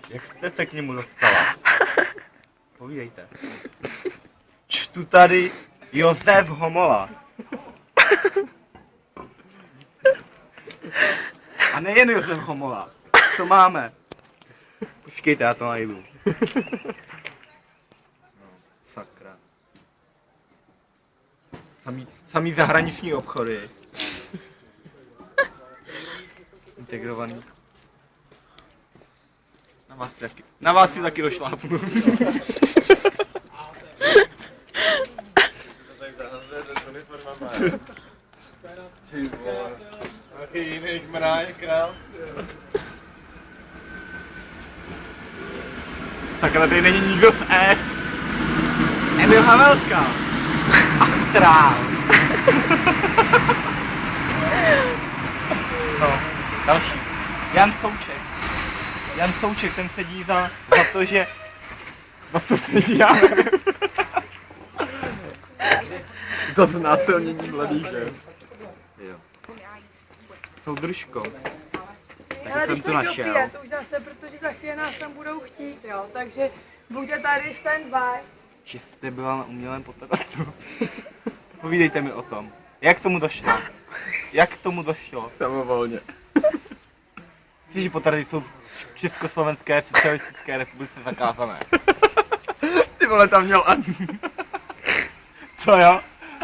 Jak jste se k němu dostala? Povídejte. Čtu tady Josef Homola. A nejen Josef Homola. To máme. Počkejte, já to najdu. No, sakra. Samý zahraniční obchody. Integrovaný. Na vás si taky došlápnu. Ty vole. Taky jiný mráň, král. Sakra, tady není nikdo z S. Emil Havelka. Astrál. No, další. Jan Souček. Jan Souček, ten sedí za to, že... Za to sedí, já nevím. To znásilnění mladíže. Jo. Soudržko. Ale když to dopije, to už zase, protože za chvíli nás tam budou chtít, jo, takže buďte tady stand-by. Že jste byla na umělém potratu. Povídejte mi o tom. Jak k tomu došlo? Jak k tomu došlo? Samovolně. Víš, že potraty jsou v Československé socialistické republice zakázané. Ty vole, tam měl ani. Co jo?